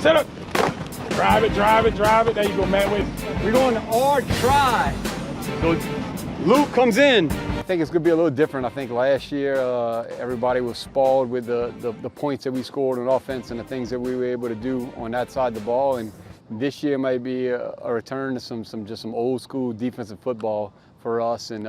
Set up. Drive it, drive it, drive it. There you go, Matt. We're going to R try. So Louque comes in. I think it's going to be a little different. I think last year everybody was spoiled with the points that we scored on offense and the things that we were able to do on that side of the ball. And this year might be a return to some old school defensive football for us. And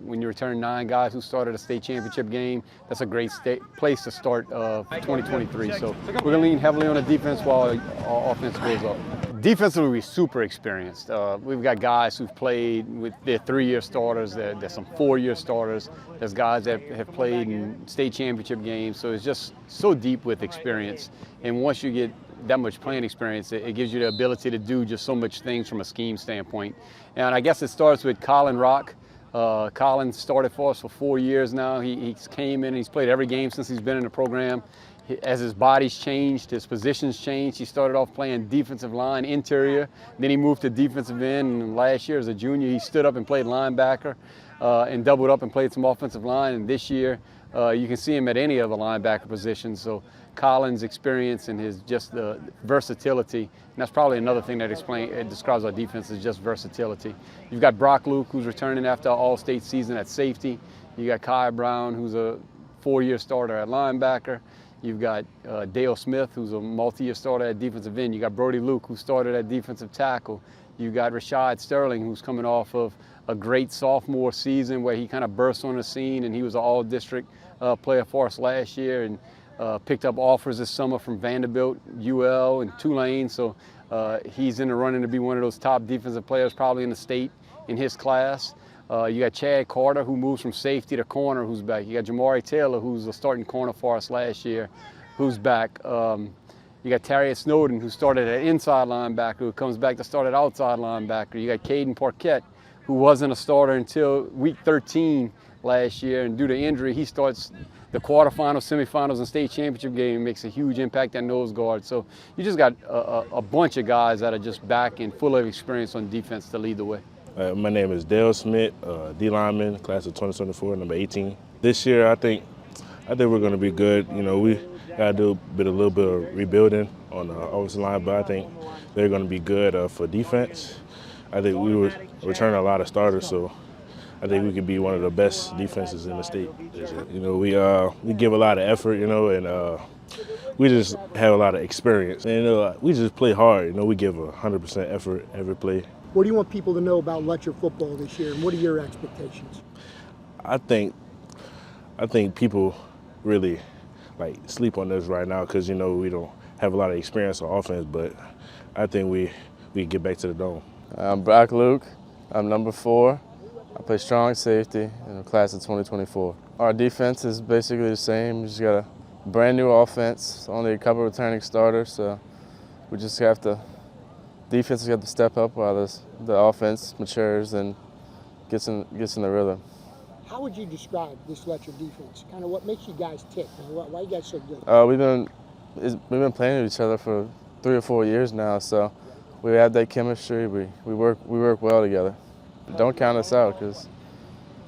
when you return 9 guys who started a state championship game, that's a great place to start 2023. So we're going to lean heavily on the defense while our offense goes up. Defensively, we're super experienced. We've got guys who've played with their 3-year starters. There's some 4-year starters. There's guys that have played in state championship games. So it's just so deep with experience. And once you get that much playing experience, it gives you the ability to do just so much things from a scheme standpoint. And I guess it starts with Colin Roques. Colin started for us for 4 years now. He came in and he's played every game since he's been in the program. As his body's changed, his positions changed. He started off playing defensive line, interior. Then he moved to defensive end. And last year as a junior, he stood up and played linebacker and doubled up and played some offensive line. And this year, you can see him at any of the linebacker positions. So Colin's experience and his just the versatility, and that's probably another thing that describes our defense is just versatility. You've got Louque, who's returning after an all-state season at safety. You got Kai Brown, who's a 4-year starter at linebacker. You've got Dale Smith, who's a multi-year starter at defensive end. You got Brody Louque, who started at defensive tackle. You've got Rashad Sterling, who's coming off of a great sophomore season where he kind of burst on the scene, and he was an all-district player for us last year, and picked up offers this summer from Vanderbilt, UL, and Tulane. So he's in the running to be one of those top defensive players probably in the state in his class. You got Chad Carter, who moves from safety to corner, who's back. You got Jamari Taylor, who's a starting corner for us last year, who's back. You got Tarius Snowden, who started at inside linebacker, who comes back to start at outside linebacker. You got Caden Parquette, who wasn't a starter until week 13 last year, and due to injury, he starts the quarterfinals, semifinals, and state championship game, and makes a huge impact at nose guard. So you just got a bunch of guys that are just back and full of experience on defense to lead the way. My name is Dale Smith, D lineman, class of 2024, number 18. This year, I think we're going to be good. You know, we got to do a little bit of rebuilding on the offensive line, but I think they're going to be good for defense. I think we would return a lot of starters, so I think we could be one of the best defenses in the state. You know, we give a lot of effort, you know, and we just have a lot of experience. And we just play hard. You know, we give 100% effort every play. What do you want people to know about Lutcher football this year, and what are your expectations? I think people really sleep on this right now because, you know, we don't have a lot of experience on offense, but I think we get back to the dome. I'm Louque. I'm number 4. I play strong safety in the class of 2024. Our defense is basically the same. We just got a brand new offense, only a couple returning starters, so we just have to. Defense has got to step up while the offense matures and gets in the rhythm. How would you describe this Lutcher defense? Kind of what makes you guys tick? Why are you guys so good? We've been playing with each other for 3 or 4 years now, so we have that chemistry. We work well together. Don't count us out because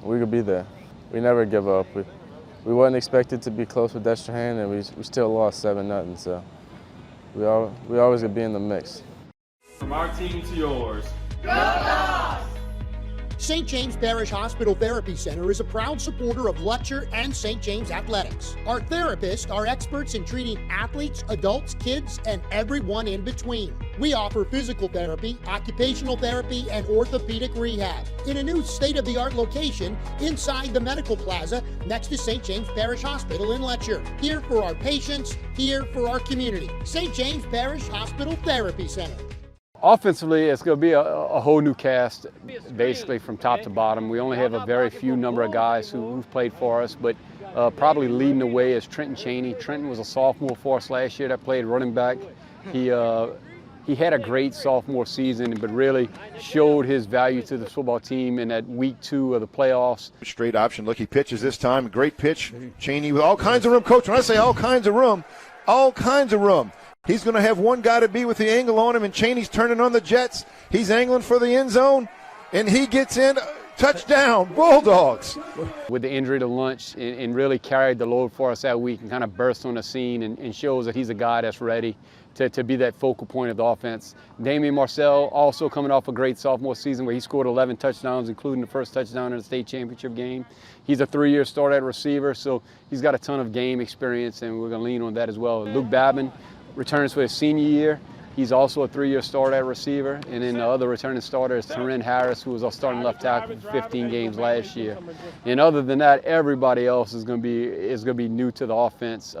we could be there. We never give up. We wasn't expected to be close with Destrehan, and we still lost 7-0. So we always gonna be in the mix. From our team to yours. Go Dogs! St James Parish Hospital Therapy Center is a proud supporter of Lutcher and St James athletics. Our therapists are experts in treating athletes, adults, kids, and everyone in between. We offer physical therapy, occupational therapy, and orthopedic rehab in a new state-of-the-art location inside the Medical Plaza next to St James Parish Hospital in Lutcher. Here for our patients, here for our community. St James Parish Hospital Therapy Center. Offensively, it's going to be a whole new cast, basically from top to bottom. We only have a very few number of guys who've played for us, but probably leading the way is Trenton Cheney. Trenton was a sophomore for us last year that played running back. He had a great sophomore season, but really showed his value to the football team in that week 2 of the playoffs. Straight option, look, he pitches this time. Great pitch. Cheney with all kinds of room. Coach, when I say all kinds of room, he's going to have one guy to be with the angle on him, and Cheney's turning on the jets. He's angling for the end zone, and he gets in. Touchdown, Bulldogs. With the injury to Lunch and really carried the load for us that week and kind of burst on the scene and shows that he's a guy that's ready to be that focal point of the offense. Damian Marcel also coming off a great sophomore season where he scored 11 touchdowns, including the first touchdown in the state championship game. He's a 3-year starter at receiver, so he's got a ton of game experience, and we're going to lean on that as well. Luke Babin returns for his senior year. He's also a 3-year starter at receiver. And then the other returning starter is Terren Harris, who was our starting left tackle for 15 games last year. And other than that, everybody else is going to be new to the offense.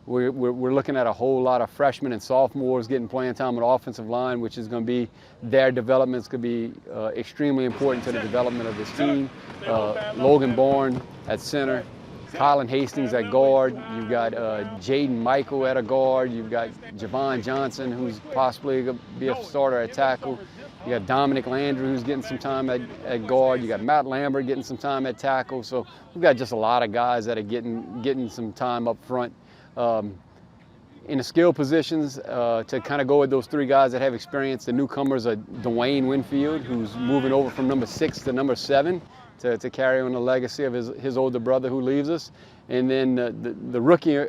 We're looking at a whole lot of freshmen and sophomores getting playing time on the offensive line, which is going to be their development is going to be extremely important to the development of this team. Logan Bourne at center, Colin Hastings at guard. You've got Jaden Michael at a guard. You've got Javon Johnson, who's possibly going to be a starter at tackle. You got Dominic Landry, who's getting some time at guard. You got Matt Lambert getting some time at tackle. So we've got just a lot of guys that are getting some time up front. In the skill positions, to kind of go with those 3 guys that have experience, the newcomers are Dwain Winfield, who's moving over from number 6 to number 7 to carry on the legacy of his older brother who leaves us. And then the rookie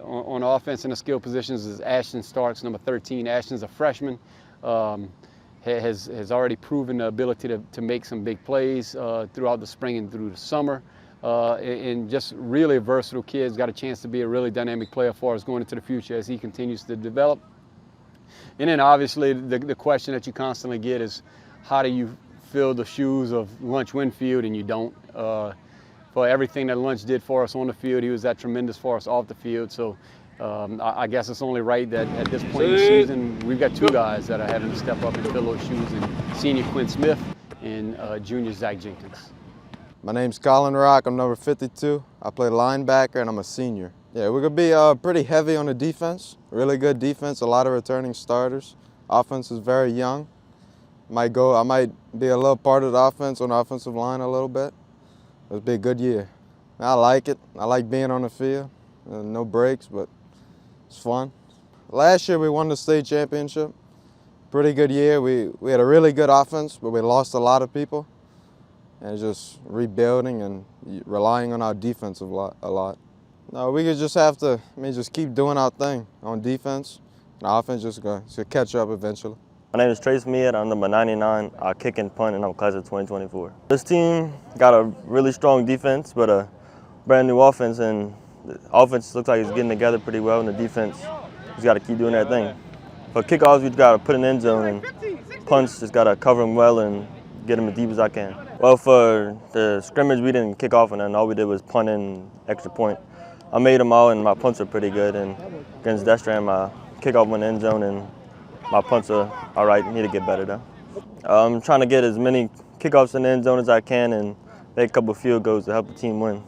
on offense in the skill positions is Ashton Starks, number 13. Ashton's a freshman, has already proven the ability to make some big plays throughout the spring and through the summer. And just really a versatile kid. He's got a chance to be a really dynamic player for us going into the future as he continues to develop. And then obviously the question that you constantly get is, how do you fill the shoes of Lunch Winfield? And you don't. For everything that Lunch did for us on the field, he was that tremendous for us off the field. So I guess it's only right that at this point in the season, we've got 2 guys that are having to step up and fill those shoes, and senior Quinn Smith and junior Zach Jenkins. My name's Colin Roques. I'm number 52. I play linebacker, and I'm a senior. Yeah, we're going to be pretty heavy on the defense. Really good defense, a lot of returning starters. Offense is very young. I might be a little part of the offense on the offensive line a little bit. It'll be a good year. I like it. I like being on the field. No breaks, but it's fun. Last year we won the state championship. Pretty good year. We had a really good offense, but we lost a lot of people. And just rebuilding and relying on our defense a lot. No, we just have to, just keep doing our thing on defense. And our offense just going to catch up eventually. My name is Trayce. I'm number 99. I kick and punt, and I'm class of 2024. This team got a really strong defense, but a brand new offense, and the offense looks like it's getting together pretty well, and the defense just got to keep doing their thing. For kickoffs, we've got to put in the end zone, and punts just got to cover them well and get them as deep as I can. Well, for the scrimmage, we didn't kick off, and then all we did was punt in extra point. I made them all, and my punts are pretty good. And against Destran, my kickoff went in the end zone, and my punts are all right. Need to get better, though. I'm trying to get as many kickoffs in the end zone as I can and make a couple field goals to help the team win.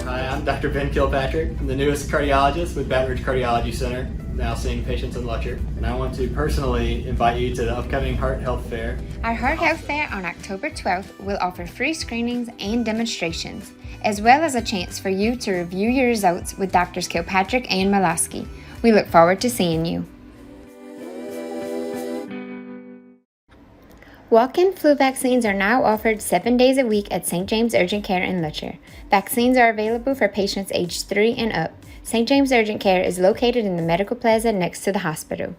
Hi, I'm Dr. Ben Kilpatrick. I'm the newest cardiologist with Baton Rouge Cardiology Center, now seeing patients in Lutcher. And I want to personally invite you to the upcoming Heart Health Fair. Our Heart Health Fair on October 12th will offer free screenings and demonstrations, as well as a chance for you to review your results with Drs. Kilpatrick and Malosky. We look forward to seeing you. Walk-in flu vaccines are now offered 7 days a week at St. James Urgent Care in Lutcher. Vaccines are available for patients aged 3 and up. St. James Urgent Care is located in the medical plaza next to the hospital.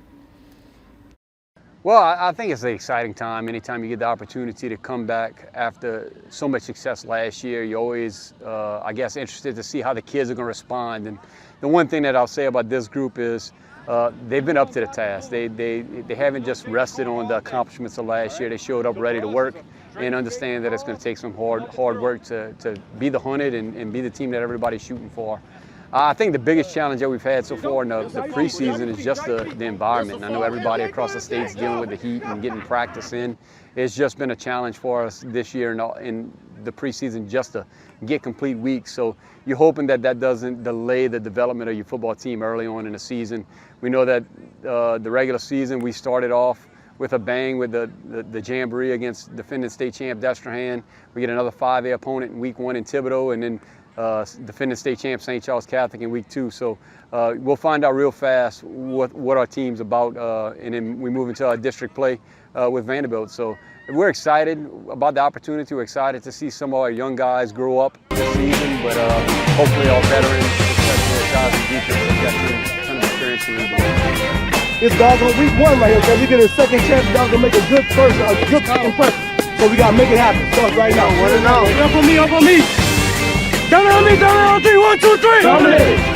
Well, I think it's an exciting time. Anytime you get the opportunity to come back after so much success last year, you're always, I guess, interested to see how the kids are going to respond. And the one thing that I'll say about this group is they've been up to the task. They haven't just rested on the accomplishments of last year. They showed up ready to work and understand that it's going to take some hard work to be the hunted and be the team that everybody's shooting for. I think the biggest challenge that we've had so far in the preseason is just the environment. And I know everybody across the state's dealing with the heat and getting practice in. It's just been a challenge for us this year in the preseason just to get complete weeks. So you're hoping that that doesn't delay the development of your football team early on in the season. We know that the regular season we started off with a bang with the jamboree against defending state champ Destrehan. We get another 5A opponent in week 1 in Thibodaux, and then defending state champ St. Charles Catholic in week 2. So we'll find out real fast what our team's about, and then we move into our district play with Vanderbilt. So we're excited about the opportunity. We're excited to see some of our young guys grow up this season, but hopefully our veterans, especially our guys in defense, have got to It's dog on week 1 right here, okay? We get a second chance. Dog gonna make a good impression. So we gotta make it happen. Start right now. What it now? Up on me, up on me. Down on me, down on 3. 1, 2, 3. Dominate.